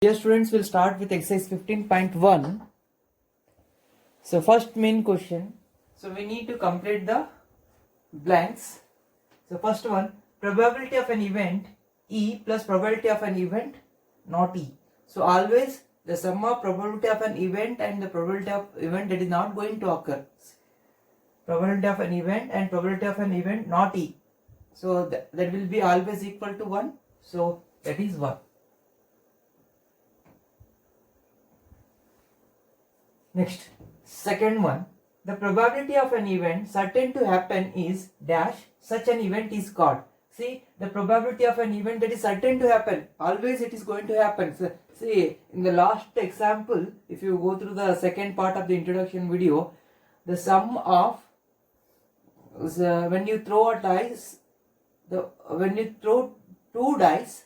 Dear students, we'll start with exercise 15.1. So first main question. So we need to complete the blanks. So first one, probability of an event E plus probability of an event not E. So always the sum of probability of an event and the probability of event that is not going to occur. Probability of an event and probability of an event not E. So that will be always equal to 1. So that is 1. Next, second one, the probability of an event certain to happen is dash, such an event is called. See, the probability of an event that is certain to happen, always it is going to happen. So, see, in the last example, if you go through the second part of the introduction video, the sum of, when you throw a dice, when you throw two dice,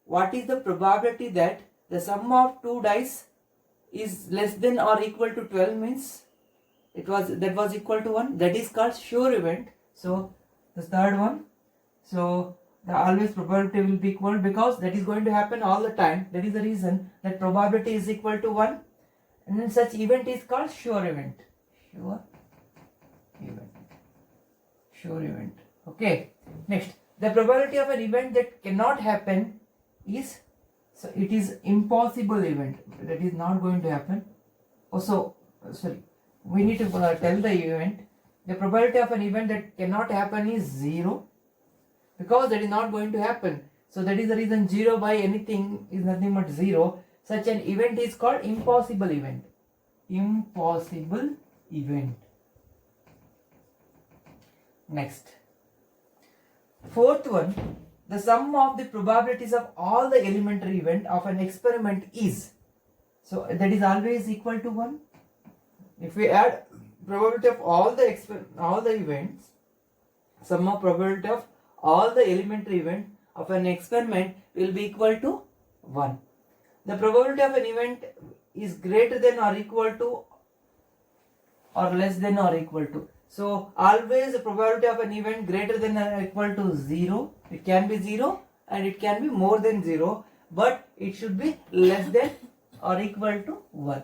what is the probability that the sum of two dice is less than or equal to 12 means that was equal to 1, that is called sure event. So the third one, so the always probability will be equal because that is going to happen all the time. That is the reason that probability is equal to 1, and then such event is called sure event. Sure event. Okay. Next, the probability of an event that cannot happen is, so it is impossible event, that is not going to happen. Also, sorry, we need to tell the event. The probability of an event that cannot happen is 0 because that is not going to happen. So that is the reason 0 by anything is nothing but 0. Such an event is called impossible event. Impossible event. Next, fourth one, the sum of the probabilities of all the elementary event of an experiment is, so that is always equal to 1. If we add probability of all the events, sum of probability of all the elementary event of an experiment will be equal to 1. The probability of an event is greater than or equal to or less than or equal to. So always the probability of an event greater than or equal to 0. It can be 0 and it can be more than 0, but it should be less than or equal to 1.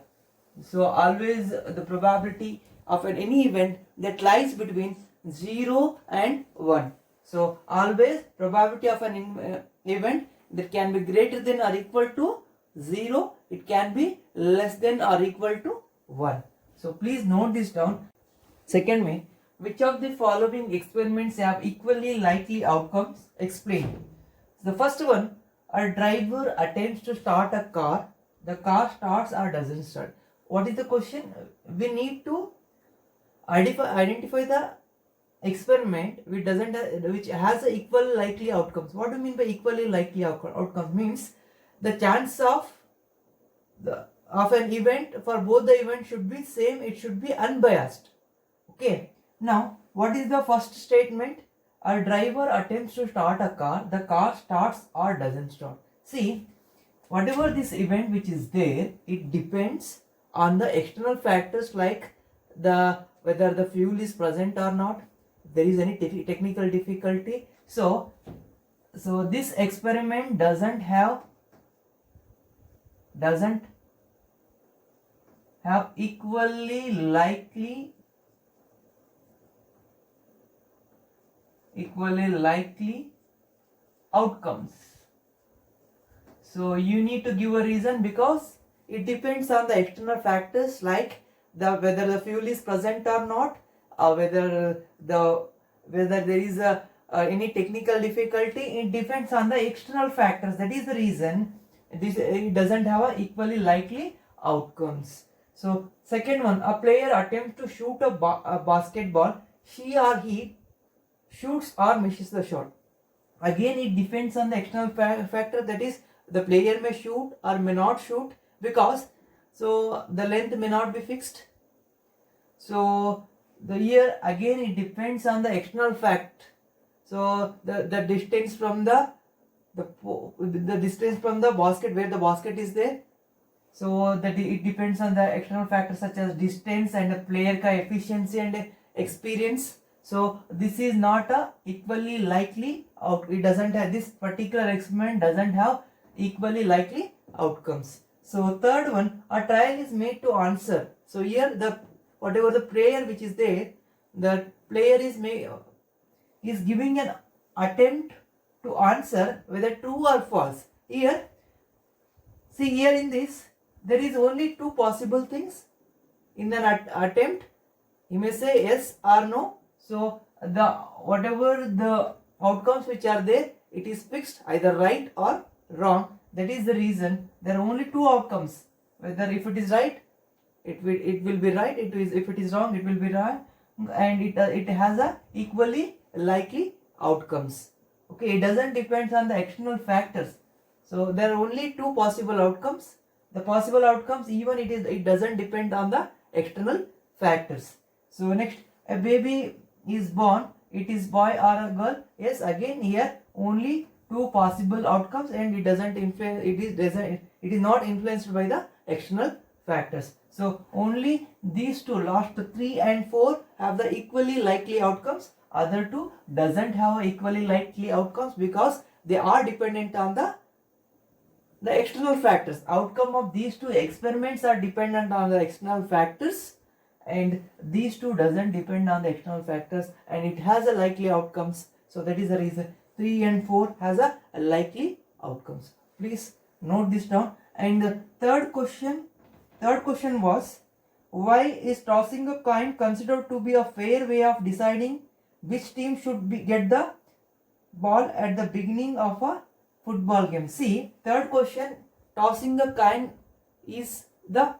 So always the probability of any event that lies between 0 and 1. So always probability of an event that can be greater than or equal to 0, it can be less than or equal to 1. So please note this down. Second way, which of the following experiments have equally likely outcomes? Explain. The first one, a driver attempts to start a car. The car starts or doesn't start. What is the question? We need to identify the experiment which has a equal likely outcomes. What do you mean by equally likely outcomes? Means the chance of an event for both the events should be same. It should be unbiased. Okay. Now, what is the first statement? A driver attempts to start a car. The car starts or doesn't start. See, whatever this event which is there, it depends on the external factors like whether the fuel is present or not. If there is any technical difficulty. So this experiment doesn't have equally likely outcomes. So you need to give a reason because it depends on the external factors like whether the fuel is present or not, or whether there is any technical difficulty. It depends on the external factors. That is the reason it doesn't have a equally likely outcomes. So second one, a player attempts to shoot a basketball. She or he shoots or misses the shot. Again, it depends on the external factor, that is the player may shoot or may not shoot because so the length may not be fixed. So the here again it depends on the external fact. So the distance from the distance from the basket, where the basket is there. So that it depends on the external factors such as distance and the player efficiency and experience. So this is not a equally likely, it doesn't have, this particular experiment doesn't have equally likely outcomes. So third one, a trial is made to answer. So here the whatever the player which is there, the player is giving an attempt to answer whether true or false. Here, see here in this, there is only two possible things in an attempt. You may say yes or no. So the whatever the outcomes which are there, it is fixed either right or wrong. That is the reason there are only two outcomes. Whether if it is right, it will be right. If it is wrong, it will be wrong, and it has a equally likely outcomes. Okay, it doesn't depend on the external factors. So there are only two possible outcomes. The possible outcomes, even it doesn't depend on the external factors. So next, a baby is born. It is boy or a girl. Yes, again here only two possible outcomes, and it doesn't influence. It is not influenced by the external factors. So only these two, last 3 and 4, have the equally likely outcomes. Other two doesn't have equally likely outcomes because they are dependent on the external factors. Outcome of these two experiments are dependent on the external factors, and these two doesn't depend on the external factors, and it has a likely outcomes. So that is the reason 3 and 4 has a likely outcomes. Please note this down. And the third question was, why is tossing a coin considered to be a fair way of deciding which team should get the ball at the beginning of a football game? See, third question, tossing a coin is the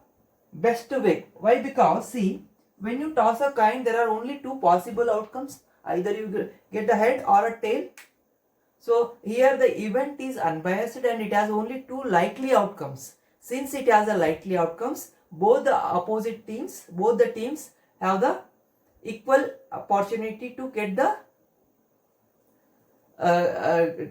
best way. Why? Because see, when you toss a coin, there are only two possible outcomes. Either you get a head or a tail. So here the event is unbiased and it has only two likely outcomes. Since it has a likely outcomes, both the teams have the equal opportunity to get the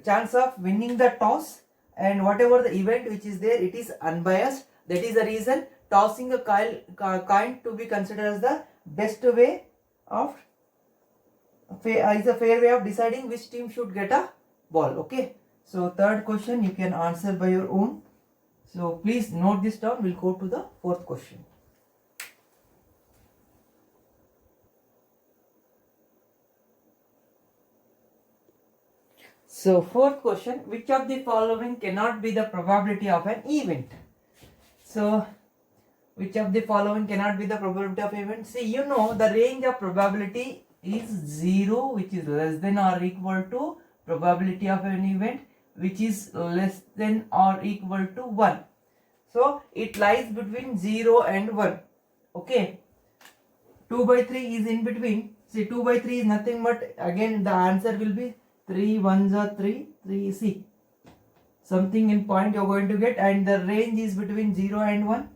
chance of winning the toss, and whatever the event which is there, it is unbiased. That is the reason tossing a coin to be considered as the best way of is a fair way of deciding which team should get a ball. Okay, so third question you can answer by your own. So please note this down. We'll go to the fourth question. So fourth question, which of the following cannot be the probability of an event? So which of the following cannot be the probability of event? See, you know the range of probability is 0, which is less than or equal to probability of an event, which is less than or equal to 1. So it lies between 0 and 1. Okay, 2 by 3 is in between. See, 2 by 3 is nothing but, again the answer will be 3 1s are 3, 3 C. Something in point you are going to get, and the range is between 0 and 1.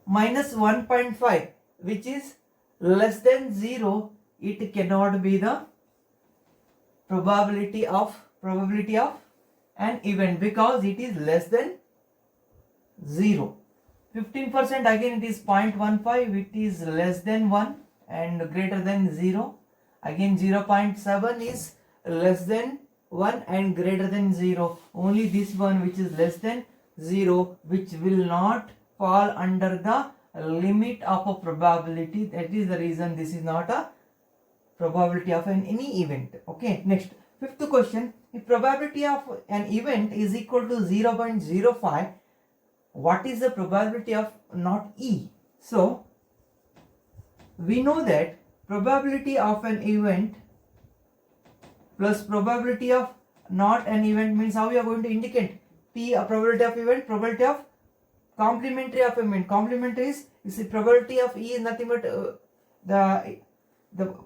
Minus 1.5, which is less than 0, it cannot be the probability of an event because it is less than 0. 15%, again it is 0.15, it is less than 1 and greater than 0. Again 0.7 is less than 1 and greater than 0. Only this one which is less than 0, which will not fall under the limit of a probability. That is the reason this is not a probability of any event. Okay, next, fifth question, if probability of an event is equal to 0.05, what is the probability of not E? So we know that probability of an event plus probability of not an event means, how we are going to indicate? P, a probability of event, probability of complementary of event. Complementary is, you see, probability of E is nothing but the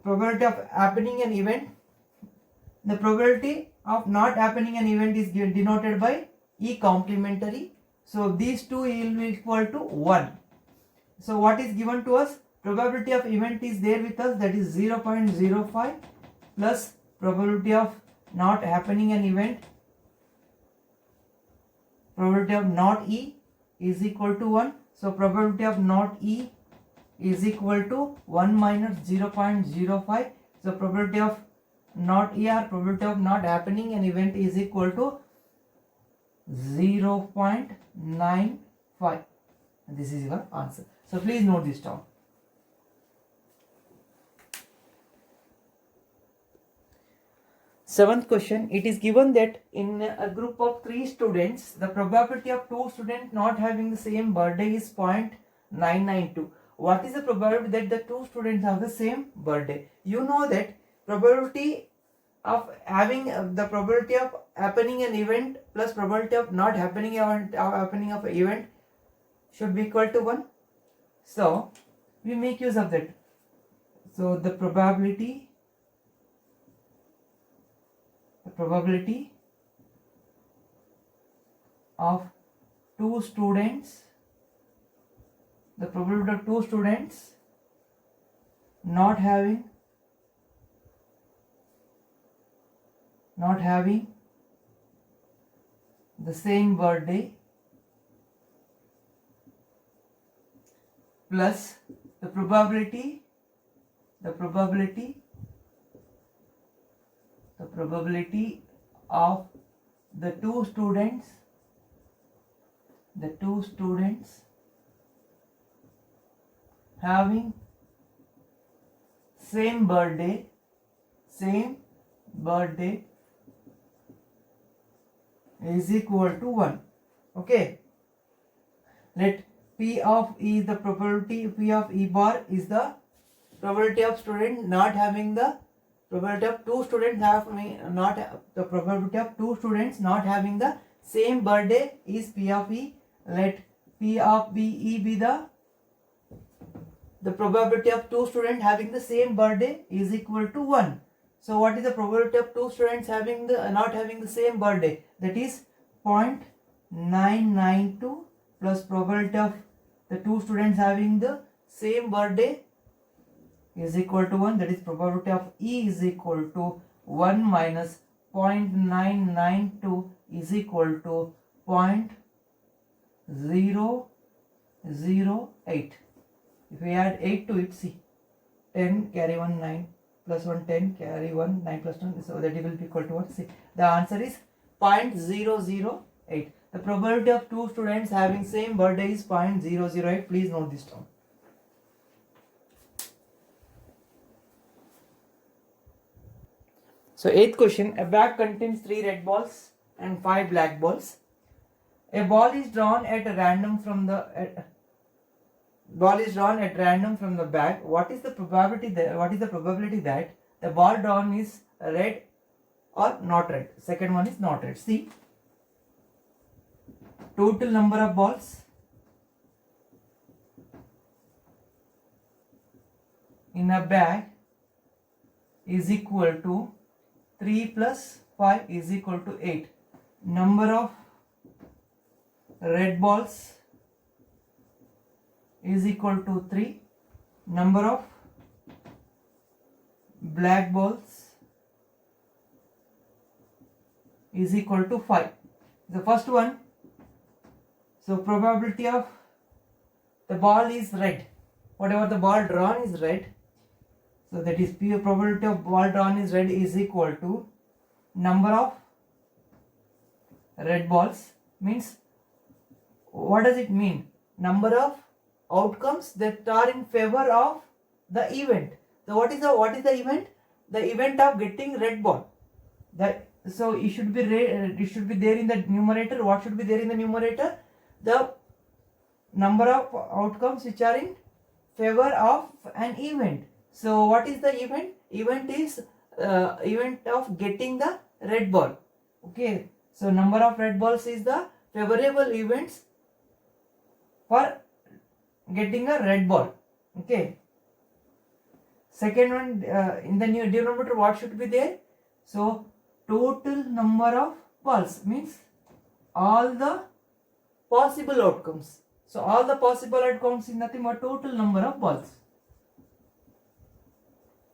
probability of happening an event. The probability of not happening an event is denoted by E complementary. So these two will be equal to 1. So what is given to us? Probability of event is there with us, that is 0.05 plus probability of not happening an event, probability of not E is equal to 1. So probability of not E is equal to 1 minus 0.05. So probability of not E or probability of not happening an event is equal to 0.95. This is your answer. So please note this down. Seventh question, it is given that in a group of 3 students, the probability of 2 students not having the same birthday is 0.992. What is the probability that the 2 students have the same birthday? You know that probability of having the probability of happening an event plus probability of not happening of an event should be equal to 1. So we make use of that. So the probability of 2 students, not having the same birthday plus the probability of the two students having same birthday is equal to 1. Okay, let P of E the probability, P of E bar is the probability of student not having the probability of 2 students the probability of 2 students not having the same birthday is P of E. Let P of E be the probability of 2 students having the same birthday is equal to 1. So what is the probability of 2 students not having the same birthday? That is 0.992 plus probability of the 2 students having the same birthday is equal to 1. That is probability of E is equal to 1 minus 0.992 is equal to 0.008. If we add 8 to it, see, 10 carry 1 9 plus 1 10 carry 1 9 plus 1, so that it will be equal to what? See, the answer is 0.008. The probability of 2 students having same birthday is 0.008. Please note this down. So 8th question, a bag contains 3 red balls and 5 black balls. A ball is drawn at random from the bag. What is the probability that the ball drawn is red or not red? Second one is not red. See, total number of balls in a bag is equal to 3 plus 5 is equal to 8. Number of red balls is equal to 3. Number of black balls is equal to 5. The first one, so probability of the ball is red. Whatever the ball drawn is red. So that is P, probability of ball drawn is red is equal to number of red balls. Means, what does it mean? Number of outcomes that are in favor of the event. So what is the event? The event of getting red ball. So it should be there in the numerator. What should be there in the numerator? The number of outcomes which are in favor of an event. So what is the event? Event is event of getting the red ball. Okay. So number of red balls is the favorable events for getting a red ball. Okay. Second one, in the new denominator, what should be there? So total number of balls means all the possible outcomes. So all the possible outcomes is nothing but total number of balls.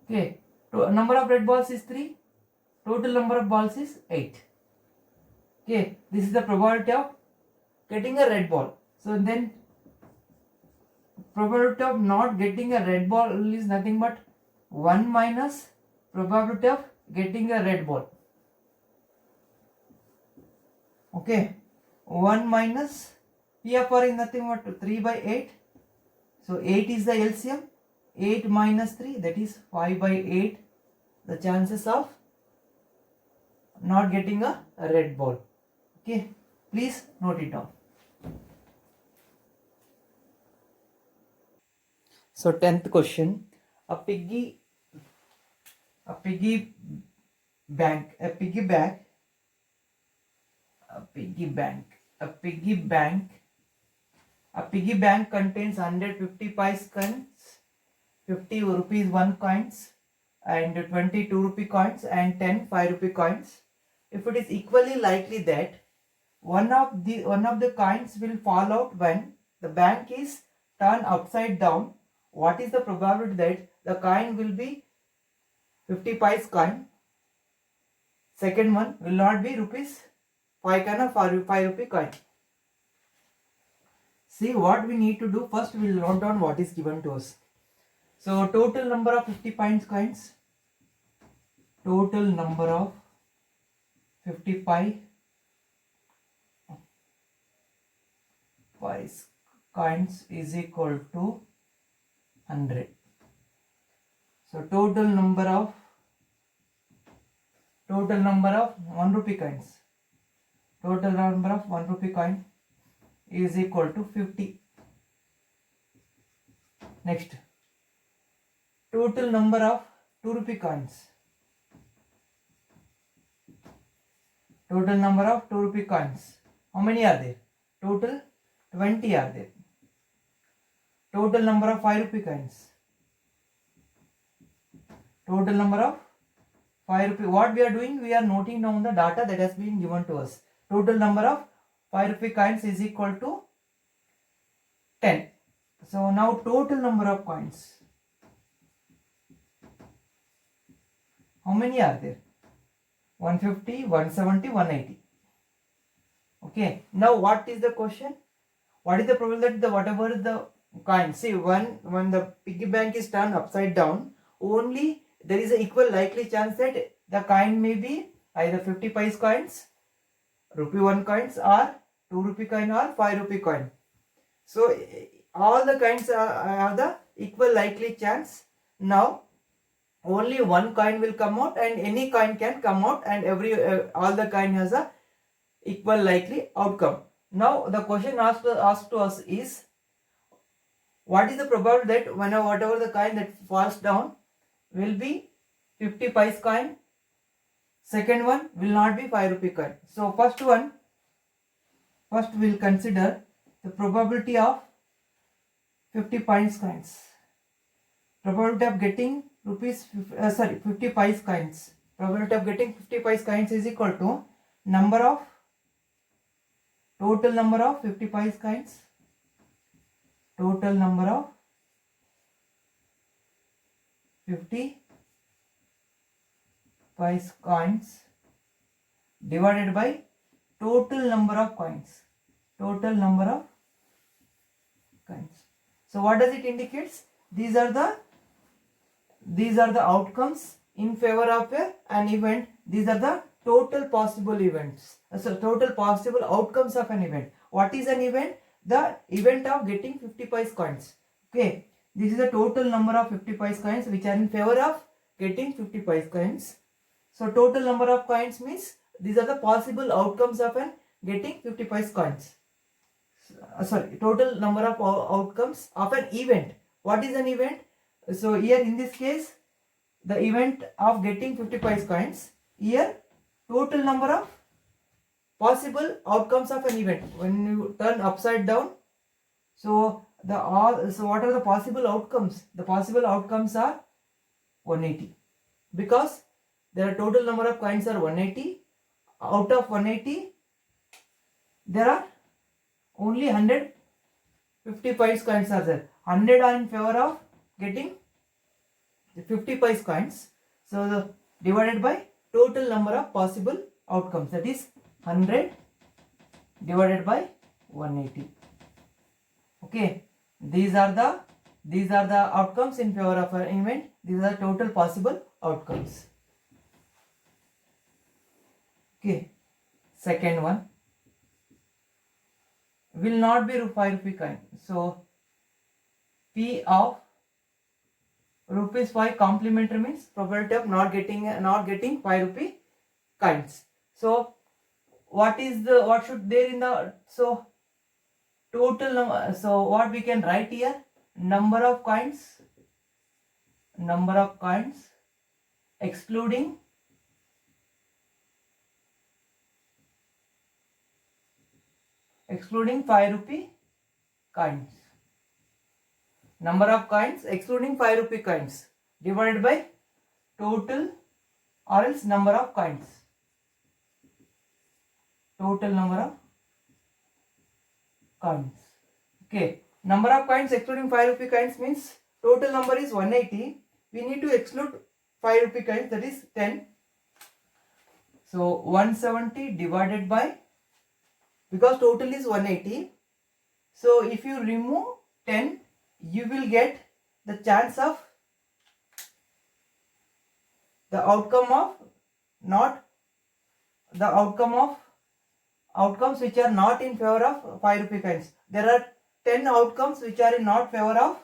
Okay. Number of red balls is 3. Total number of balls is 8. Okay. This is the probability of getting a red ball. So then probability of not getting a red ball is nothing but 1 minus probability of getting a red ball. Okay. 1 minus P of R is nothing but 3 by 8. So 8 is the LCM. 8 minus 3, that is 5 by 8. The chances of not getting a red ball. Okay, please note it down. So 10th question, a piggy bank contains 150 pice coins, 50 rupees 1 coins, and 22 rupee coins, and 10 5 rupee coins. If it is equally likely that one of the coins will fall out when the bank is turned upside down, what is the probability that the coin will be 50 pice coin? Second one will not be rupees 5 coin or 5 rupee coin. See, what we need to do first, we will note down what is given to us. So total number of 50 pice coins, total number of 50 pice coins is equal to 100. So total number of 1 rupee coins, total number of 1 rupee coin is equal to 50. Next, total number of 2 rupee coins, total number of 2 rupee coins, how many are there? Total 20 are there. Total number of 5 rupee coins, total number of 5 rupee. What we are doing, we are noting down the data that has been given to us. Total number of 5 rupee coins is equal to 10. So now total number of coins, how many are there? 150, 170, 180. Okay, now what is the question? What is the probability that whatever the coin, see, when the piggy bank is turned upside down, only there is an equal likely chance that the coin may be either 50 pice coins, rupee 1 coins, or 2 rupee coin, or 5 rupee coin. So all the coins are the equal likely chance. Now only one coin will come out, and any coin can come out, and all the coin has a equal likely outcome. Now the question asked to us is, what is the probability that whatever the coin that falls down will be 50 pice coin, second one will not be 5 rupee coin. So first we will consider the probability of 50 pice coins. Probability of getting 50 pice coins. Probability of getting 50 pice coins is equal to total number of 50 pice coins, total number of 50 pice coins divided by total number of coins, total number of coins. So what does it indicates? These are the outcomes in favor of an event. These are the total possible events. So total possible outcomes of an event. What is an event? The event of getting 50 pice coins. Okay, this is the total number of 50 pice coins which are in favor of getting 50 pice coins. So total number of coins means these are the possible outcomes of an getting 50 pice coins. Total number of outcomes of an event. What is an event? So here in this case, the event of getting 50 pice coins, here total number of possible outcomes of an event. When you turn upside down, so what are the possible outcomes? The possible outcomes are 180, because there are total number of coins are 180. Out of 180, there are only 150 pice coins are there. 100 are in favor of getting the 50 pice coins. So divided by total number of possible outcomes, that is 100 divided by 180. Okay, these are the outcomes in favor of an event. These are total possible outcomes. Okay, second one, will not be 5 rupee coin. So P of rupees 5 complementary means probability of not getting 5 rupee coins. So what should there in the, so total number, so what we can write here, number of coins excluding excluding 5 rupee coins, number of coins excluding 5 rupee coins divided by total or else number of coins, total number of coins. Okay, number of coins excluding 5 rupee coins means total number is 180. We need to exclude 5 rupee coins, that is 10. So 170 divided by, because total is 180, so if you remove 10, you will get the chance of the outcome of not the outcomes which are not in favor of 5 rupee coins. There are 10 outcomes which are in not favor of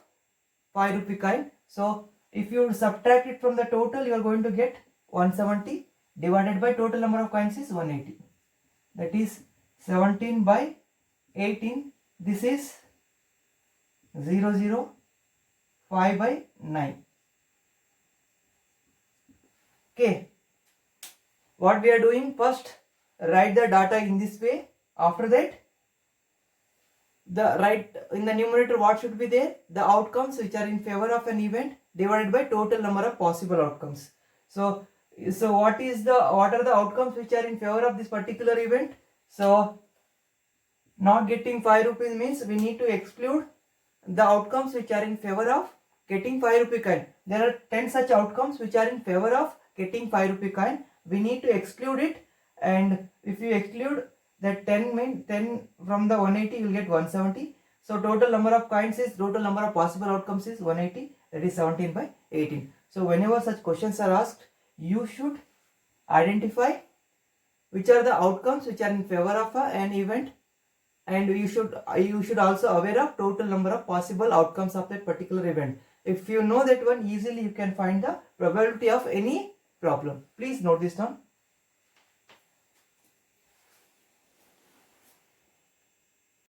5 rupee coin. So if you subtract it from the total, you are going to get 170 divided by total number of coins is 180. That is 17 by 18. This is 005 by 9. Okay. What we are doing, first write the data in this way. After that, in the numerator what should be there? The outcomes which are in favor of an event divided by total number of possible outcomes. So what are the outcomes which are in favor of this particular event? So not getting 5 rupees means we need to exclude the outcomes which are in favor of getting 5 rupee coin. There are 10 such outcomes which are in favor of getting 5 rupee coin. We need to exclude it, and if you exclude that 10 from the 180, you will get 170. So total number of coins is, total number of possible outcomes is 180, that is 17 by 18. So whenever such questions are asked, you should identify which are the outcomes which are in favor of an event, and you should also aware of total number of possible outcomes of that particular event. If you know that one, easily you can find the probability of any problem. Please note this down.